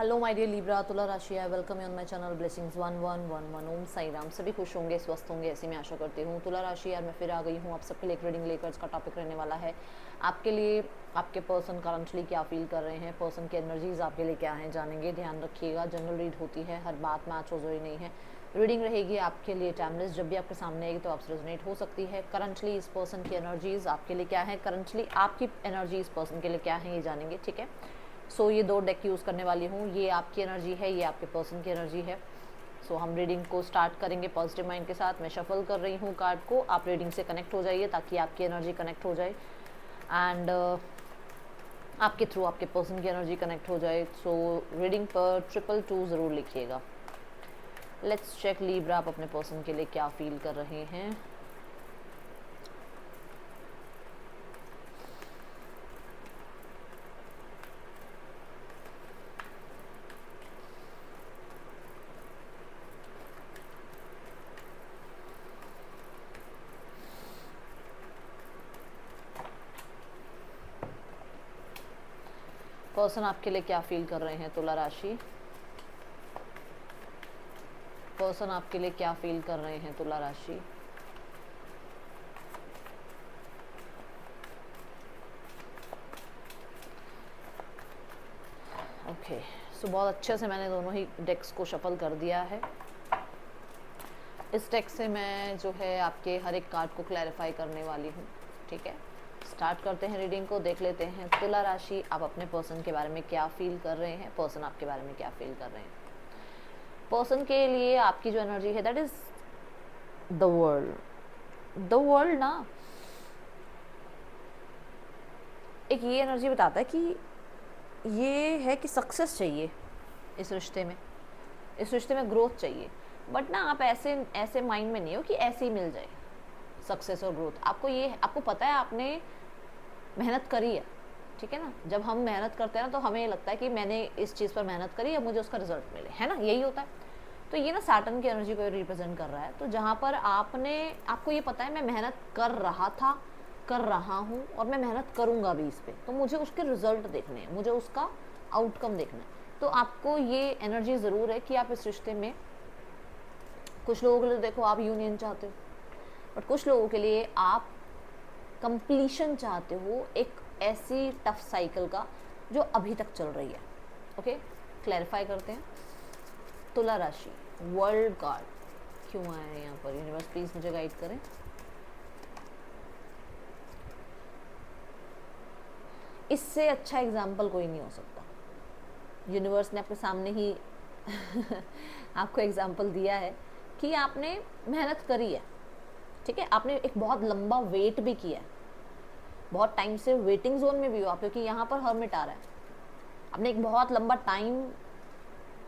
Hello my dear Libra, तुला राशि है। Welcome you on my channel blessings 1111। ओम साई राम। सभी खुश होंगे, स्वस्थ होंगे, ऐसी मैं आशा करती हूँ। तुला राशि यार, मैं फिर आ गई हूँ आप सबके लिए एक रीडिंग लेकर। इसका टॉपिक रहने वाला है आपके लिए आपके पर्सन करंटली क्या फील कर रहे हैं, पर्सन की एनर्जीज आपके लिए क्या हैं, जानेंगे। ध्यान रखिएगा, जनरल रीड होती है, हर बात मैच हो जरूरी नहीं है। रीडिंग रहेगी आपके लिए टाइमलेस, जब भी आपके सामने आएगी तो आपसे रेजोनेट हो सकती है। करंटली इस पर्सन की एनर्जीज आपके लिए क्या है, करंटली आपकी एनर्जी इस पर्सन के लिए क्या है, ये जानेंगे। ठीक है, सो ये दो डेक यूज़ करने वाली हूँ। ये आपकी एनर्जी है, ये आपके पर्सन की एनर्जी है। सो हम रीडिंग को स्टार्ट करेंगे पॉजिटिव माइंड के साथ। मैं शफल कर रही हूँ कार्ड को, आप रीडिंग से कनेक्ट हो जाइए ताकि आपकी एनर्जी कनेक्ट हो जाए एंड आपके थ्रू आपके पर्सन की एनर्जी कनेक्ट हो जाए। सो रीडिंग पर 222 ज़रूर लिखिएगा। लेट्स चेक लीब्रा, आप अपने पर्सन के लिए क्या फील कर रहे हैं। पर्सन आपके लिए क्या फील कर रहे हैं तुला राशि, पर्सन आपके लिए क्या फील कर रहे हैं तुला राशि। ओके, सो बहुत अच्छे से मैंने दोनों ही डेक्स को शफल कर दिया है। इस डेक से मैं जो है आपके हर एक कार्ड को क्लैरिफाई करने वाली हूँ। ठीक है, स्टार्ट करते हैं रीडिंग को, देख लेते हैं तुला राशि आप अपने पर्सन के बारे में क्या फील कर रहे हैं, पर्सन आपके बारे में क्या फील कर रहे हैं। पर्सन के लिए आपकी जो एनर्जी है that is the world. The world ना एक ये एनर्जी बताता है कि ये है कि सक्सेस चाहिए इस रिश्ते में, इस रिश्ते में ग्रोथ चाहिए। बट ना आप ऐसे ऐसे माइंड में नहीं हो कि ऐसे ही मिल जाए सक्सेस और ग्रोथ। आपको ये आपको पता है आपने मेहनत करी है। ठीक है ना, जब हम मेहनत करते हैं ना तो हमें ये लगता है कि मैंने इस चीज़ पर मेहनत करी है, मुझे उसका रिजल्ट मिले, है ना, यही होता है। तो ये ना सैटर्न की एनर्जी को रिप्रेजेंट कर रहा है। तो जहाँ पर आपको ये पता है मैं मेहनत कर रहा था, कर रहा हूँ और मैं मेहनत करूँगा भी इस पर, तो मुझे उसके रिजल्ट देखने हैं, मुझे उसका आउटकम देखना है। तो आपको ये एनर्जी ज़रूर है कि आप इस रिश्ते में, कुछ लोगों के लिए देखो आप यूनियन चाहते हो, बट कुछ लोगों के लिए आप कंप्लीशन चाहते हो एक ऐसी टफ साइकिल का जो अभी तक चल रही है। ओके, क्लैरिफाई करते हैं। तुला राशि वर्ल्ड कार्ड क्यों आया है यहाँ पर, यूनिवर्स प्लीज मुझे गाइड करें। इससे अच्छा एग्जाम्पल कोई नहीं हो सकता। यूनिवर्स ने आपके सामने ही आपको एग्जाम्पल दिया है कि आपने मेहनत करी है। ठीक है, आपने एक बहुत लंबा वेट भी किया है, बहुत टाइम से वेटिंग जोन में भी हो आप, क्योंकि यहाँ पर हर्मिट आ रहा है। आपने एक बहुत लंबा टाइम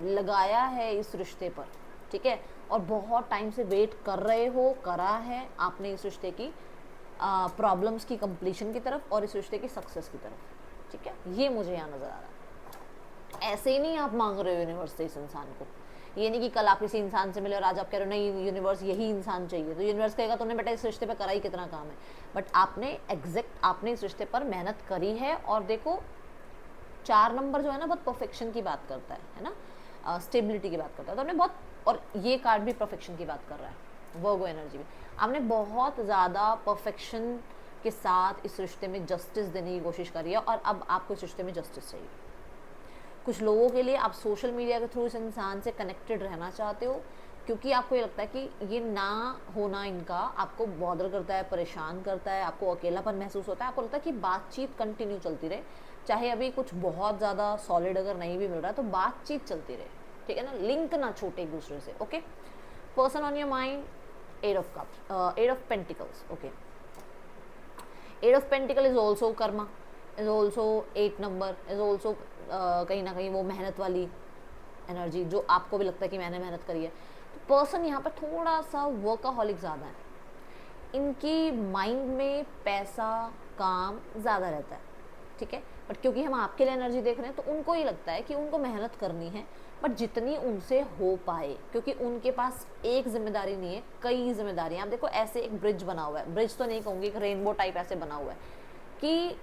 लगाया है इस रिश्ते पर। ठीक है, और बहुत टाइम से वेट कर रहे हो, करा है आपने इस रिश्ते की प्रॉब्लम्स की कंप्लीशन की तरफ और इस रिश्ते की सक्सेस की तरफ। ठीक है, ये मुझे यहाँ नज़र आ रहा है। ऐसे ही नहीं आप मांग रहे हो यूनिवर्स से इस इंसान को। ये नहीं कि कल आप किसी इंसान से मिले और आज आप कह रहे हो नहीं यूनिवर्स यही इंसान चाहिए, तो यूनिवर्स कहेगा तुमने बेटा इस रिश्ते पर करा ही कितना काम है। बट आपने इस रिश्ते पर मेहनत करी है। और देखो 4 नंबर जो है ना बहुत परफेक्शन की बात करता है ना, स्टेबिलिटी की बात करता है। तो हमने बहुत, और ये कार्ड भी परफेक्शन की बात कर रहा है, वर्गो एनर्जी में आपने बहुत ज़्यादा परफेक्शन के साथ इस रिश्ते में जस्टिस देने की कोशिश करी है और अब आपको इस रिश्ते में जस्टिस चाहिए। कुछ लोगों के लिए आप सोशल मीडिया के थ्रू इस इंसान से कनेक्टेड रहना चाहते हो, क्योंकि आपको ये लगता है कि ये ना होना इनका आपको बॉदर करता है, परेशान करता है, आपको अकेलापन महसूस होता है। आपको लगता है कि बातचीत कंटिन्यू चलती रहे, चाहे अभी कुछ बहुत ज़्यादा सॉलिड अगर नहीं भी मिल रहा है तो बातचीत चलती रहे। ठीक है ना, लिंक ना छूटे एक दूसरे से। Okay, person on your mind, 8 of cups, 8 of pentacles. Okay, 8 of pentacle is also Karma, is also 8 number, is also कहीं ना कहीं वो मेहनत वाली एनर्जी जो आपको भी लगता है कि मैंने मेहनत करी है। तो पर्सन यहाँ पर थोड़ा सा वर्कaholic ज़्यादा है, इनकी माइंड में पैसा काम ज़्यादा रहता है। ठीक है, बट क्योंकि हम आपके लिए एनर्जी देख रहे हैं तो उनको ये लगता है कि उनको मेहनत करनी है, बट जितनी उनसे हो पाए, क्योंकि उनके पास एक जिम्मेदारी नहीं है, कई जिम्मेदारियाँ। आप देखो ऐसे एक ब्रिज बना हुआ है, ब्रिज तो नहीं कहूँगी, एक रेनबो टाइप ऐसे बना हुआ है कि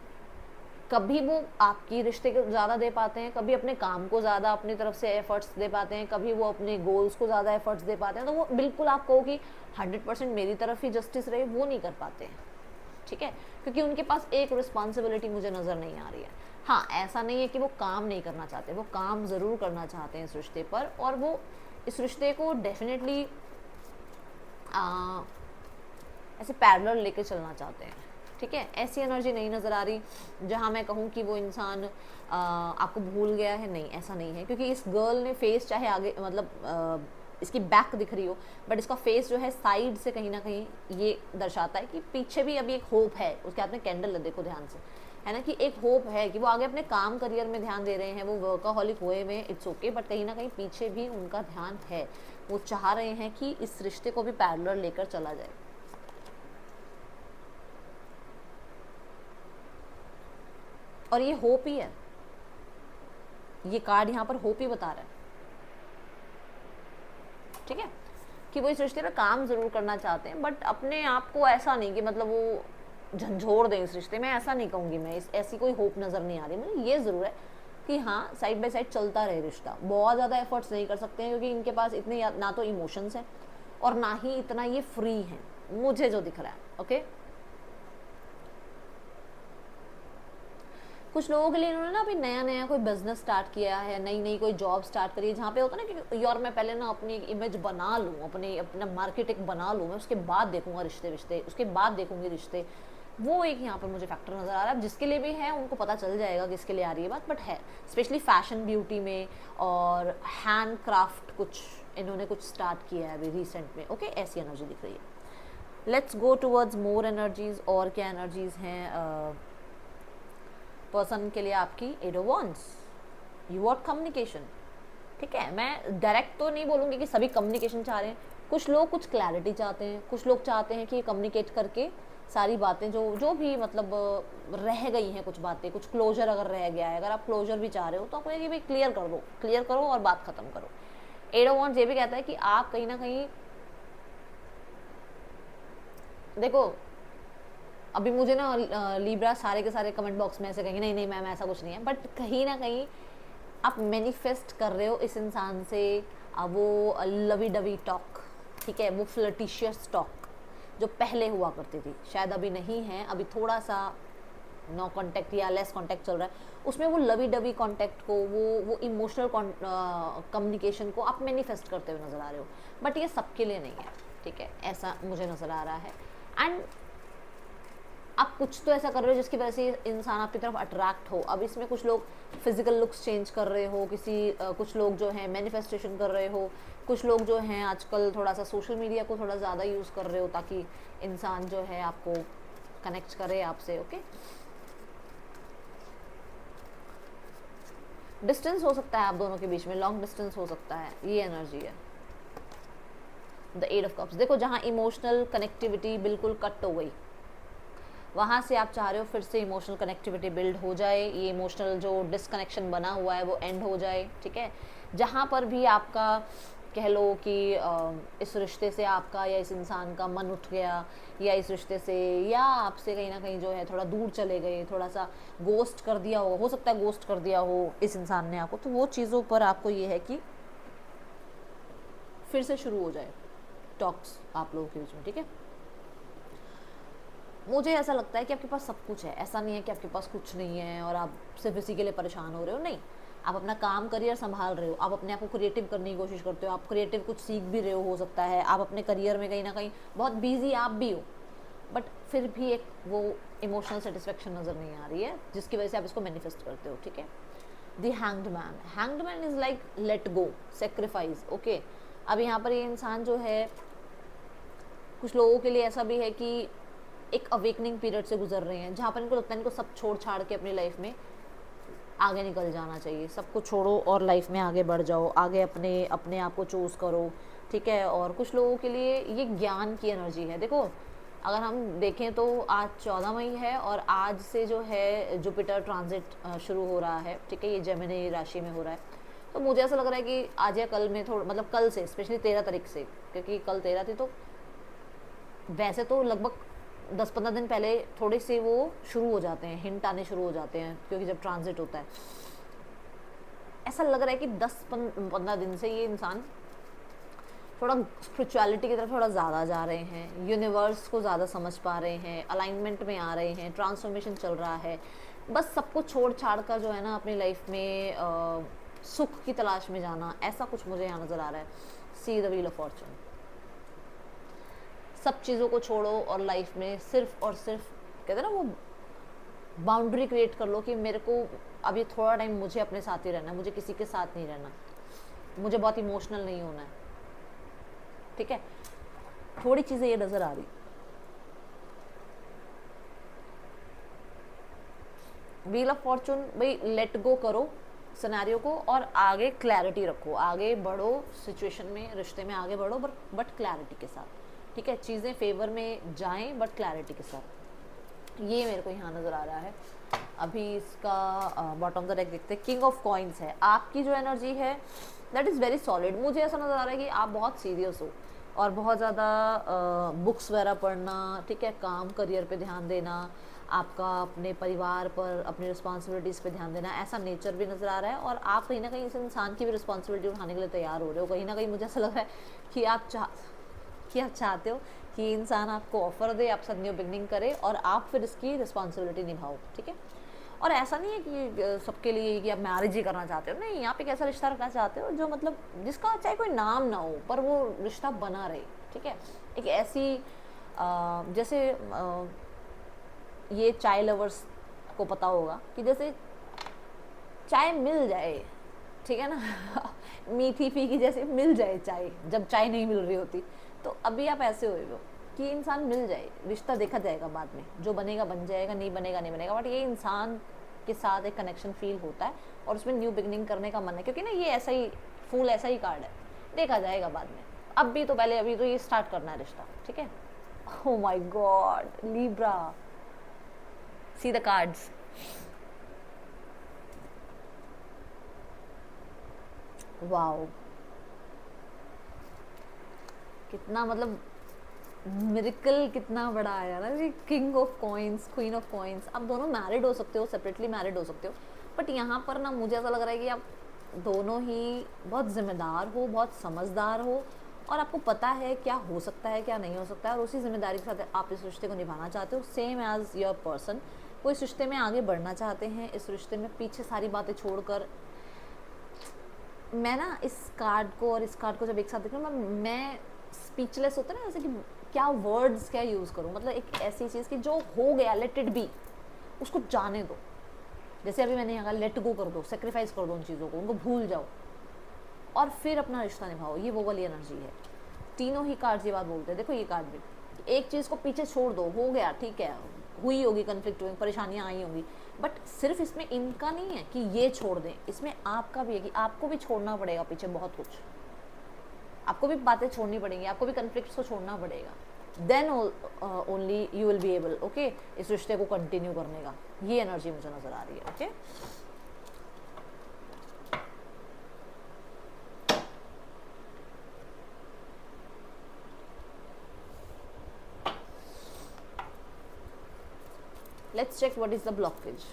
कभी वो आपकी रिश्ते को ज़्यादा दे पाते हैं, कभी अपने काम को ज़्यादा अपनी तरफ से एफर्ट्स दे पाते हैं, कभी वो अपने गोल्स को ज़्यादा एफर्ट्स दे पाते हैं। तो वो बिल्कुल आप कहो कि 100% मेरी तरफ ही जस्टिस रहे, वो नहीं कर पाते हैं, ठीक है, क्योंकि उनके पास एक रिस्पॉन्सिबिलिटी मुझे नज़र नहीं आ रही है। हाँ, ऐसा नहीं है कि वो काम नहीं करना चाहते, वो काम ज़रूर करना चाहते हैं इस रिश्ते पर, और वो इस रिश्ते को डेफिनेटली ऐसे पैरेलल लेके चलना चाहते हैं, ठीक है। ऐसी एनर्जी नहीं नज़र आ रही जहाँ मैं कहूँ कि वो इंसान आपको भूल गया है, नहीं, ऐसा नहीं है, क्योंकि इस गर्ल ने फेस चाहे आगे मतलब इसकी बैक दिख रही हो, बट इसका फेस जो है साइड से कहीं ना कहीं ये दर्शाता है कि पीछे भी अभी एक होप है। उसके हाथ में कैंडल है, देखो ध्यान से, है ना, कि एक होप है कि वो आगे अपने काम करियर में ध्यान दे रहे हैं, वो वर्काहॉलिक हुए में, इट्स ओके, बट कहीं ना कहीं पीछे भी उनका ध्यान है, वो चाह रहे हैं कि इस रिश्ते को भी पैरेलल लेकर चला जाए। और ये होप ही है, ये कार्ड यहाँ पर होप ही बता रहा है, ठीक है, कि वो इस रिश्ते पे काम ज़रूर करना चाहते हैं, बट अपने आप को ऐसा नहीं कि मतलब वो झंझोड़ दें इस रिश्ते में, ऐसा नहीं कहूँगी मैं, इस ऐसी कोई होप नज़र नहीं आ रही मुझे। ये ज़रूर है कि हाँ, साइड बाय साइड चलता रहे रिश्ता, बहुत ज़्यादा एफर्ट्स नहीं कर सकते हैं क्योंकि इनके पास इतने ना तो इमोशंस हैं और ना ही इतना ये फ्री हैं, मुझे जो दिख रहा है, ओके। कुछ लोगों के लिए इन्होंने ना अभी नया नया कोई बिजनेस स्टार्ट किया है, नई नई कोई जॉब स्टार्ट करी है, जहाँ पे होता है ना कि यार मैं पहले ना अपनी इमेज बना लूँ, अपना मार्केट एक बना लूँ, मैं उसके बाद देखूंगा रिश्ते, उसके बाद देखूंगी रिश्ते। वो एक यहाँ पर मुझे फैक्टर नज़र आ रहा है। जिसके लिए भी है उनको पता चल जाएगा किसके लिए आ रही है बात, बट है स्पेशली फैशन ब्यूटी में और हैंड क्राफ्ट कुछ इन्होंने कुछ स्टार्ट किया है अभी रिसेंट में, ओके, ऐसी एनर्जी दिख रही है। Let's go towards more energies. और क्या एनर्जीज हैं पर्सन के लिए आपकी? Eight of wands, you want communication, ठीक है। मैं डायरेक्ट तो नहीं बोलूँगी कि सभी कम्युनिकेशन चाह रहे हैं, कुछ लोग कुछ क्लैरिटी चाहते हैं, कुछ लोग चाहते हैं कि कम्युनिकेट करके सारी बातें जो भी मतलब रह गई हैं, कुछ बातें, कुछ क्लोजर अगर रह गया है, अगर आप क्लोजर भी चाह रहे हो तो आप ये भी क्लियर करो और बात ख़त्म करो। एट ऑफ वांड्स ये भी कहता है कि आप कहीं ना कहीं, देखो अभी मुझे ना लीब्रा सारे के सारे कमेंट बॉक्स में ऐसे कहेंगे नहीं नहीं मैम ऐसा कुछ नहीं है, बट कहीं ना कहीं आप मैनिफेस्ट कर रहे हो इस इंसान से वो लवी डवी टॉक, ठीक है, वो फ्लर्टिशियस टॉक जो पहले हुआ करती थी, शायद अभी नहीं है, अभी थोड़ा सा नो कांटेक्ट या लेस कांटेक्ट चल रहा है, उसमें वो लवी डवी कांटेक्ट को, वो इमोशनल कम्युनिकेशन को आप मैनिफेस्ट करते हुए नज़र आ रहे हो, बट ये सबके लिए नहीं है, ठीक है, ऐसा मुझे नज़र आ रहा है। एंड आप कुछ तो ऐसा कर रहे हो जिसकी वजह से इंसान आपकी तरफ अट्रैक्ट हो। अब इसमें कुछ लोग फिजिकल लुक्स चेंज कर रहे हो, कुछ लोग जो हैं मैनिफेस्टेशन कर रहे हो, कुछ लोग जो हैं आजकल थोड़ा सा सोशल मीडिया को थोड़ा ज़्यादा यूज़ कर रहे हो ताकि इंसान जो है आपको कनेक्ट करे आपसे, ओके। डिस्टेंस हो सकता है आप दोनों के बीच में, लॉन्ग डिस्टेंस हो सकता है, ये एनर्जी है। द एट ऑफ कप्स, देखो जहाँ इमोशनल कनेक्टिविटी बिल्कुल कट हो गई, वहाँ से आप चाह रहे हो फिर से इमोशनल कनेक्टिविटी बिल्ड हो जाए, ये इमोशनल जो डिसकनेक्शन बना हुआ है वो एंड हो जाए, ठीक है। जहाँ पर भी आपका कह लो कि इस रिश्ते से आपका या इस इंसान का मन उठ गया, या इस रिश्ते से या आपसे कहीं ना कहीं जो है थोड़ा दूर चले गए, थोड़ा सा गोस्ट कर दिया हो सकता है गोस्ट कर दिया हो इस इंसान ने आपको, तो वो चीज़ों पर आपको ये है कि फिर से शुरू हो जाए टॉक्स आप लोगों के बीच में, ठीक है। मुझे ऐसा लगता है कि आपके पास सब कुछ है, ऐसा नहीं है कि आपके पास कुछ नहीं है और आप सिर्फ इसी के लिए परेशान हो रहे हो, नहीं, आप अपना काम करियर संभाल रहे हो, आप अपने आप को क्रिएटिव करने की कोशिश करते हो, आप क्रिएटिव कुछ सीख भी रहे हो सकता है, आप अपने करियर में कहीं ना कहीं बहुत बिजी आप भी हो, बट फिर भी एक वो इमोशनल सेटिस्फेक्शन नज़र नहीं आ रही है जिसकी वजह से आप इसको मैनिफेस्ट करते हो, ठीक है। The hanged man is like let go, sacrifice, okay. अब यहाँ पर ये इंसान जो है, कुछ लोगों के लिए ऐसा भी है कि एक अवेकनिंग पीरियड से गुजर रहे हैं जहाँ पर इनको लगता है इनको सब छोड़ छाड़ के अपनी लाइफ में आगे निकल जाना चाहिए, सब कुछ छोड़ो और लाइफ में आगे बढ़ जाओ, आगे अपने आप को चूज़ करो, ठीक है। और कुछ लोगों के लिए ये ज्ञान की एनर्जी है। देखो अगर हम देखें तो आज 14 मई है और आज से जो है जुपिटर ट्रांजिट शुरू हो रहा है, ठीक है, ये जेमिनी राशि में हो रहा है, तो मुझे ऐसा लग रहा है कि आज या कल में थोड़ा मतलब कल से स्पेशली 13 तारीख से, क्योंकि कल 13 थी, तो वैसे तो लगभग 10-15 दिन पहले थोड़े से वो शुरू हो जाते हैं, हिंट आने शुरू हो जाते हैं, क्योंकि जब ट्रांजिट होता है ऐसा लग रहा है कि 10-15 दिन से ये इंसान थोड़ा स्पिरिचुअलिटी की तरफ थोड़ा ज़्यादा जा रहे हैं, यूनिवर्स को ज़्यादा समझ पा रहे हैं, अलाइनमेंट में आ रहे हैं, ट्रांसफॉर्मेशन चल रहा है। बस सब कुछ छोड़ छाड़ कर जो है ना अपनी लाइफ में सुख की तलाश में जाना, ऐसा कुछ मुझे यहाँ नज़र आ रहा है। See the wheel of Fortune. सब चीज़ों को छोड़ो और लाइफ में सिर्फ और सिर्फ कहते हैं ना वो बाउंड्री क्रिएट कर लो कि मेरे को अभी थोड़ा टाइम मुझे अपने साथ ही रहना है, मुझे किसी के साथ नहीं रहना, मुझे बहुत इमोशनल नहीं होना है, ठीक है। थोड़ी चीज़ें ये नज़र आ रही। व्हील ऑफ फॉर्चून भाई, लेट गो करो सिनेरियो को और आगे क्लैरिटी रखो, आगे बढ़ो सिचुएशन में, रिश्ते में आगे बढ़ो, बट क्लैरिटी के साथ, ठीक है। चीज़ें फेवर में जाएं बट क्लैरिटी के साथ। ये मेरे को यहाँ नज़र आ रहा है। अभी इसका बॉटम द डेक देखते हैं। किंग ऑफ कॉइन्स है। आपकी जो एनर्जी है दैट इज़ वेरी सॉलिड। मुझे ऐसा नज़र आ रहा है कि आप बहुत सीरियस हो और बहुत ज़्यादा बुक्स वगैरह पढ़ना, ठीक है, काम करियर पे ध्यान देना, आपका अपने परिवार पर, अपनी रिस्पॉन्सिबिलिटीज़ पे ध्यान देना, ऐसा नेचर भी नज़र आ रहा है। और आप कहीं ना कहीं इस इंसान की भी रिस्पॉन्सिबिलिटी उठाने के लिए तैयार हो रहे हो। कहीं ना कहीं मुझे ऐसा लग रहा है कि आप चाहते हो कि इंसान आपको ऑफर दे, आपसे न्यू बिगनिंग करे और आप फिर इसकी रिस्पॉन्सिबिलिटी निभाओ, ठीक है। और ऐसा नहीं है कि सबके लिए कि आप मैरिज ही करना चाहते हो, नहीं, आप एक ऐसा रिश्ता रखना चाहते हो जो मतलब जिसका चाहे कोई नाम ना हो पर वो रिश्ता बना रहे, ठीक है। एक ऐसी जैसे ये चाय लवर्स को पता होगा कि जैसे चाय मिल जाए, ठीक है ना मीठी फीकी जैसे मिल जाए चाय, जब चाय नहीं मिल रही होती। तो अभी आप ऐसे हुए हो कि इंसान मिल जाए, रिश्ता देखा जाएगा बाद में, जो बनेगा बन जाएगा, नहीं बनेगा नहीं बनेगा, बट ये इंसान के साथ एक कनेक्शन फील होता है और उसमें न्यू बिगनिंग करने का मन है। क्योंकि ना ये ऐसा ही फूल, ऐसा ही कार्ड है, देखा जाएगा बाद में। अब भी तो पहले अभी तो ये स्टार्ट करना है रिश्ता, ठीक है। Oh my God, Libra, see the cards. Wow, कितना मतलब मिरेकल कितना बड़ा आया ना। King of coins, queen of coins. आप दोनों मैरिड हो सकते हो, सेपरेटली मैरिड हो सकते हो, बट यहाँ पर ना मुझे ऐसा लग रहा है कि आप दोनों ही बहुत जिम्मेदार हो, बहुत समझदार हो और आपको पता है क्या हो सकता है क्या नहीं हो सकता है, और उसी जिम्मेदारी के साथ आप इस रिश्ते को निभाना चाहते हो। सेम एज योर पर्सन, वो इस रिश्ते में आगे बढ़ना चाहते हैं, इस रिश्ते में पीछे सारी बातें छोड़कर। मैं ना इस कार्ड को और इस कार्ड को जब एक साथ देख रही हूँ, मैं स्पीचलेस होता है ना, जैसे कि क्या वर्ड्स क्या यूज़ करूँ। मतलब एक ऐसी चीज़ कि जो हो गया, लेट इट बी, उसको जाने दो। जैसे अभी मैंने यहाँ कहा लेट गो कर दो, सेक्रीफाइस कर दो उन चीज़ों को, उनको भूल जाओ और फिर अपना रिश्ता निभाओ। ये वो वाली एनर्जी है। तीनों ही कार्ड्स ये बात बोलते हैं। देखो ये कार्ड भी, एक चीज़ को पीछे छोड़ दो, हो गया, ठीक है, हुई होगी कन्फ्लिक्ट, हुई, परेशानियाँ आई होंगी, बट सिर्फ इसमें इनका नहीं है कि ये छोड़ दें, इसमें आपका भी है कि आपको भी छोड़ना पड़ेगा पीछे बहुत कुछ। आपको भी बातें छोड़नी पड़ेंगी, आपको भी कन्फ्लिक्ट्स को छोड़ना पड़ेगा। Then only you will be able, okay, इस रिश्ते को कंटिन्यू करने का। ये एनर्जी मुझे नज़र आ रही है, okay. Let's check what is the blockage.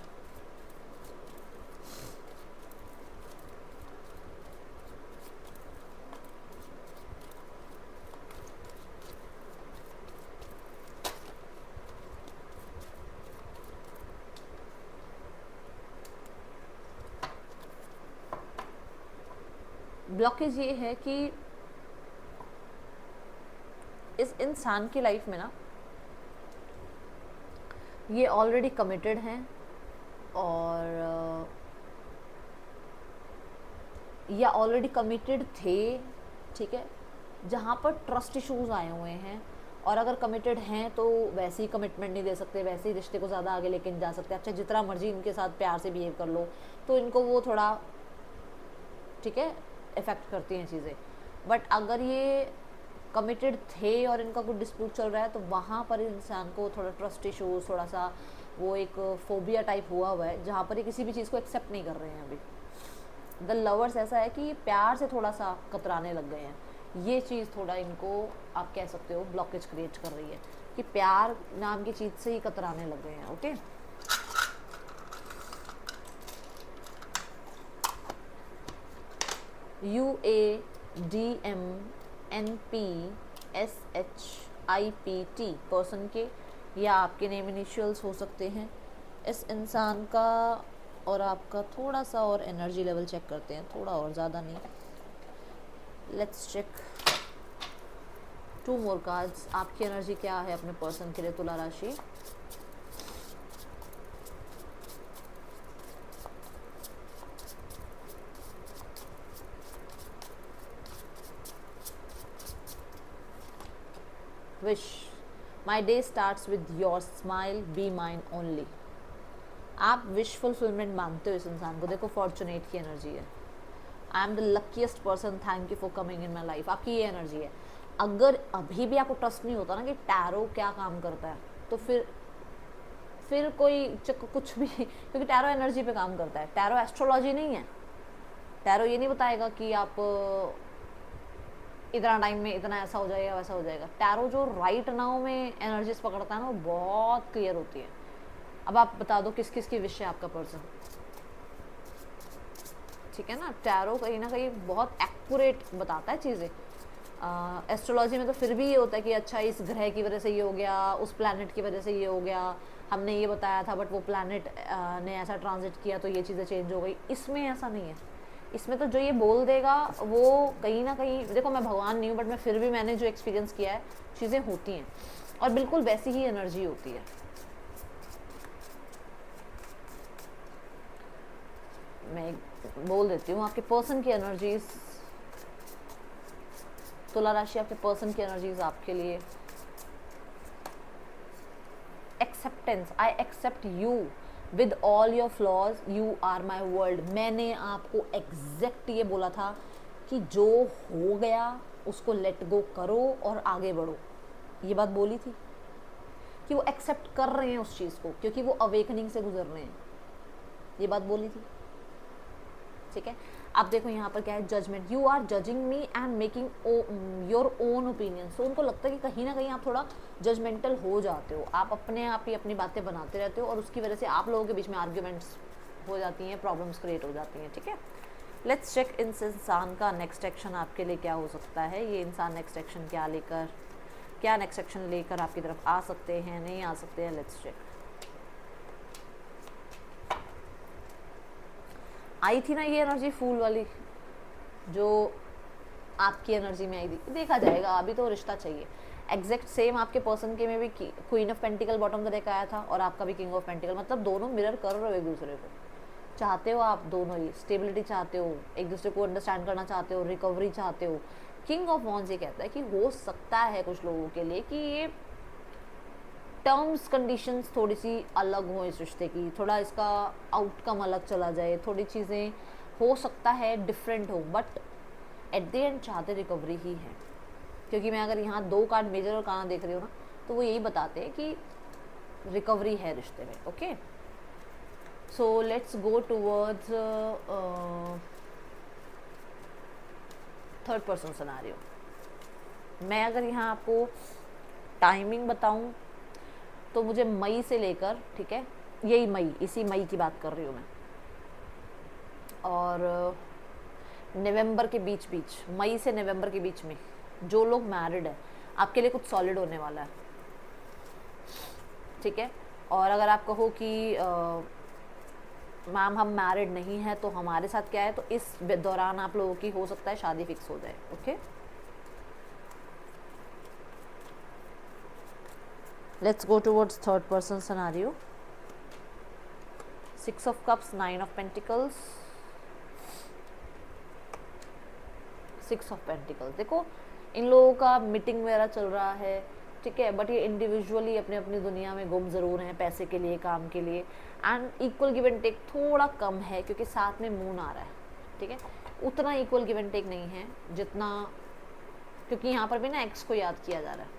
Blockage ये है कि इस इंसान की लाइफ में ना ये ऑलरेडी कमिटेड हैं और या ऑलरेडी कमिटेड थे, ठीक है, जहाँ पर ट्रस्ट इश्यूज आए हुए हैं। और अगर कमिटेड हैं तो वैसे ही कमिटमेंट नहीं दे सकते, वैसे ही रिश्ते को ज़्यादा आगे लेके नहीं जा सकते। अच्छा जितना मर्जी इनके साथ प्यार से बिहेव कर लो तो इनको वो थोड़ा, ठीक है, इफ़ेक्ट करती हैं चीज़ें। बट अगर ये कमिटेड थे और इनका कुछ डिस्प्यूट चल रहा है तो वहाँ पर इंसान को थोड़ा ट्रस्ट इशूज़, थोड़ा सा वो एक फोबिया टाइप हुआ है, जहाँ पर ये किसी भी चीज़ को एक्सेप्ट नहीं कर रहे हैं अभी। द लवर्स ऐसा है कि प्यार से थोड़ा सा कतराने लग गए हैं। ये चीज़ थोड़ा इनको आप कह सकते हो ब्लॉकेज क्रिएट कर रही है। कि प्यार नाम की चीज़ से ही कतराने लग गए हैं। ओके, UADMNPSHIPT पर्सन के या आपके नेम इनिशियल्स हो सकते हैं। इस इंसान का और आपका थोड़ा सा और एनर्जी लेवल चेक करते हैं, थोड़ा और, ज़्यादा नहीं। Let's check 2 more cards. आपकी एनर्जी क्या है अपने पर्सन के लिए, तुला राशि। Wish my day starts with your smile, be mine only. आप विश फुलफिलमेंट मांगते हो इस इंसान को। देखो फॉर्चुनेट की एनर्जी है, I am the luckiest person, thank you for coming in my life, आपकी ये एनर्जी है। अगर अभी भी आपको ट्रस्ट नहीं होता ना कि टैरो क्या काम करता है, तो फिर कोई कुछ भी, क्योंकि टैरो एनर्जी पे काम करता है। टैरो एस्ट्रोलॉजी नहीं है। टैरो ये नहीं बताएगा कि आप इतना टाइम में इतना ऐसा हो जाएगा वैसा हो जाएगा। टैरो जो राइट नाउ में एनर्जीज पकड़ता है ना, वो बहुत क्लियर होती है। अब आप बता दो किस किस की विश है आपका पर्सन, ठीक है ना। टैरो कहीं ना कहीं बहुत एक्यूरेट बताता है चीज़ें। एस्ट्रोलॉजी में तो फिर भी ये होता है कि अच्छा इस ग्रह की वजह से ये हो गया, उस प्लैनेट की वजह से ये हो गया, हमने ये बताया था बट वो प्लैनेट ने ऐसा ट्रांजिट किया तो ये चीज़ें चेंज हो गई। इसमें ऐसा नहीं है। इसमें तो जो ये बोल देगा वो कहीं ना कहीं, देखो मैं भगवान नहीं हूँ बट मैं फिर भी मैंने जो एक्सपीरियंस किया है, चीज़ें होती हैं और बिल्कुल वैसी ही एनर्जी होती है। मैं बोल देती हूँ आपके पर्सन की एनर्जीज, तुला राशि, आपके पर्सन की एनर्जीज आपके लिए। Acceptance, I accept you with all your flaws, you are my world. मैंने आपको एग्जैक्ट ये बोला था कि जो हो गया उसको लेट गो करो और आगे बढ़ो। ये बात बोली थी कि वो एक्सेप्ट कर रहे हैं उस चीज़ को क्योंकि वो अवेकनिंग से गुजर रहे हैं। ये बात बोली थी, ठीक है। अब देखो यहाँ पर क्या है, judgement. You are judging me and making your own opinion. So उनको लगता है कि कहीं ना कहीं आप थोड़ा जजमेंटल हो जाते हो, आप अपने आप ही अपनी बातें बनाते रहते हो और उसकी वजह से आप लोगों के बीच में आर्ग्यूमेंट्स हो जाती हैं, प्रॉब्लम्स क्रिएट हो जाती हैं, ठीक है। लेट्स चेक इस इंसान का नेक्स्ट एक्शन आपके लिए क्या हो सकता है। ये इंसान नेक्स्ट एक्शन क्या नेक्स्ट एक्शन लेकर आपकी तरफ आ सकते हैं, नहीं आ सकते हैं। Let's check. आई थी ना ये एनर्जी फूल वाली जो आपकी एनर्जी में आई थी, देखा जाएगा। अभी तो रिश्ता चाहिए। एग्जैक्ट सेम आपके पर्सन के में भी क्वीन ऑफ पेंटिकल बॉटम का देखा आया था और आपका भी किंग ऑफ पेंटिकल। मतलब दोनों मिरर कर रहे हो एक दूसरे को, चाहते हो आप दोनों ही स्टेबिलिटी चाहते हो, एक दूसरे को अंडरस्टैंड करना चाहते हो, रिकवरी चाहते हो। किंग ऑफ वॉन्ड्स ये कहता है कि हो सकता है कुछ लोगों के लिए कि ये टर्म्स कंडीशंस थोड़ी सी अलग हो इस रिश्ते की, थोड़ा इसका आउटकम अलग चला जाए, थोड़ी चीज़ें हो सकता है डिफरेंट हो, बट एट द एंड चाहते रिकवरी ही है। क्योंकि मैं अगर यहाँ 2 कार्ड मेजर और काना देख रही हूँ ना, तो वो यही बताते हैं कि रिकवरी है रिश्ते में। Okay, so let's go towards third person scenario. मैं अगर यहाँ आपको टाइमिंग बताऊँ तो मुझे मई से लेकर, ठीक है, यही मई, इसी मई की बात कर रही हूँ मैं, और नवंबर के बीच मई से नवंबर के बीच में जो लोग मैरिड है आपके लिए कुछ सॉलिड होने वाला है, ठीक है। और अगर आप कहो कि मैम हम मैरिड नहीं है तो हमारे साथ क्या है, तो इस दौरान आप लोगों की हो सकता है शादी फिक्स हो जाए। Okay, let's go towards third person scenario. 6 of cups, 9 of pentacles, 6 of pentacles। देखो इन लोगों का मीटिंग वगैरह चल रहा है, ठीक है, बट ये इंडिविजुअली अपने अपनी दुनिया में गुम ज़रूर हैं, पैसे के लिए, काम के लिए, and equal give and take थोड़ा कम है क्योंकि साथ में मून आ रहा है, ठीक है। उतना इक्वल गिव एंड टेक नहीं है जितना, क्योंकि यहाँ पर भी ना एक्स को याद किया जा रहा है।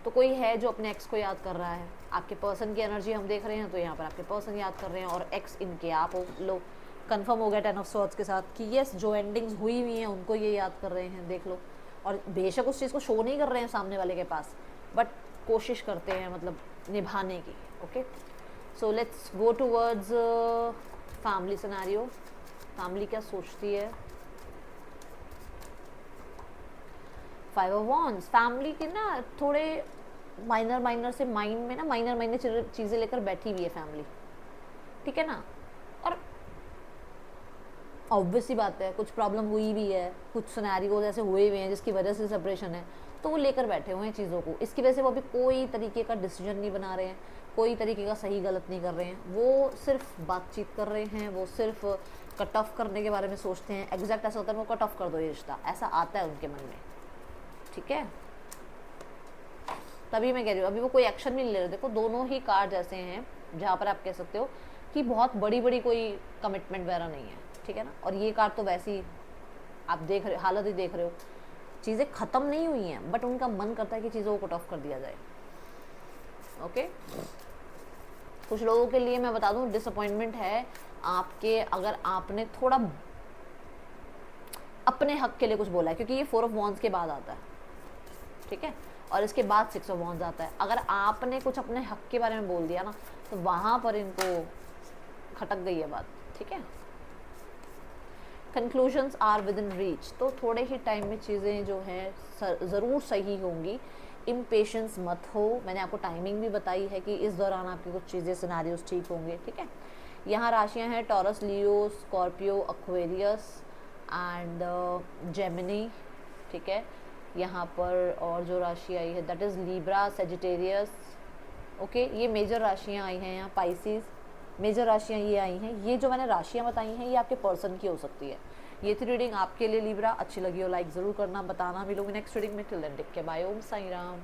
तो कोई है जो अपने एक्स को याद कर रहा है। आपके पर्सन की एनर्जी हम देख रहे हैं तो यहाँ पर आपके पर्सन याद कर रहे हैं और एक्स इनके आप लो। कंफर्म हो गया 10 ऑफ स्वॉर्ड्स के साथ कि यस, जो एंडिंग्स हुई हुई हैं उनको ये याद कर रहे हैं, देख लो। और बेशक उस चीज़ को शो नहीं कर रहे हैं सामने वाले के पास, बट कोशिश करते हैं मतलब निभाने की। Okay, so let's go towards family scenario. Family क्या सोचती है? 5 ऑफ वॉन्ड्स। फैमिली के ना थोड़े माइनर से माइंड में ना माइनर चीज़ें लेकर बैठी हुई है फैमिली, ठीक है ना। और ऑब्वियस सी बात है, कुछ प्रॉब्लम हुई भी है, कुछ सिनेरियोज ऐसे हुए हुए हैं जिसकी वजह से सेपरेशन है, तो वो लेकर बैठे हुए हैं चीज़ों को। इसकी वजह से वो अभी कोई तरीके का डिसीजन नहीं बना रहे हैं, कोई तरीके का सही गलत नहीं कर रहे हैं, वो सिर्फ बातचीत कर रहे हैं, वो सिर्फ कट ऑफ करने के बारे में सोचते हैं। एग्जैक्ट ऐसा होता है, वो कट ऑफ कर दो ये रिश्ता, ऐसा आता है उनके मन में, ठीक है। तभी मैं कह रही हूँ अभी वो कोई एक्शन नहीं ले रहे। देखो दोनों ही कार्ड ऐसे हैं जहाँ पर आप कह सकते हो कि बहुत बड़ी बड़ी कोई कमिटमेंट वगैरह नहीं है, ठीक है ना। और ये कार्ड तो वैसे ही आप देख रहे, हालत ही देख रहे हो, चीज़ें ख़त्म नहीं हुई हैं, बट उनका मन करता है कि चीज़ों को कट ऑफ कर दिया जाए। ओके, कुछ लोगों के लिए मैं बता दूं डिसअपॉइंटमेंट है आपके, अगर आपने थोड़ा अपने हक के लिए कुछ बोला है, क्योंकि ये 4 ऑफ वॉन्ड्स के बाद आता है, ठीक है, और इसके बाद 6 ऑफ वॉन्ड्स आता है। अगर आपने कुछ अपने हक के बारे में बोल दिया ना, तो वहाँ पर इनको खटक गई है बात, ठीक है। Conclusions are within reach, तो थोड़े ही टाइम में चीज़ें जो हैं ज़रूर सही होंगी। इम्पेशेंस मत हो, मैंने आपको टाइमिंग भी बताई है कि इस दौरान आपकी कुछ चीज़ें सिनेरियोज ठीक होंगे, ठीक है। यहाँ राशियाँ हैं taurus, Leo, Scorpio, Aquarius and Gemini, ठीक है। यहाँ पर और जो राशि आई है that is Libra, Sagittarius. Okay, ये मेजर राशियाँ आई हैं। यहाँ पाइसिस, मेजर राशियाँ ये आई हैं। ये जो मैंने राशियाँ बताई हैं ये आपके पर्सन की हो सकती है। ये थी रीडिंग आपके लिए लिब्रा। अच्छी लगी हो लाइक ज़रूर करना, बताना। मिलूंगी नेक्स्ट रीडिंग में। Till then take care, bye. Om Sai Ram.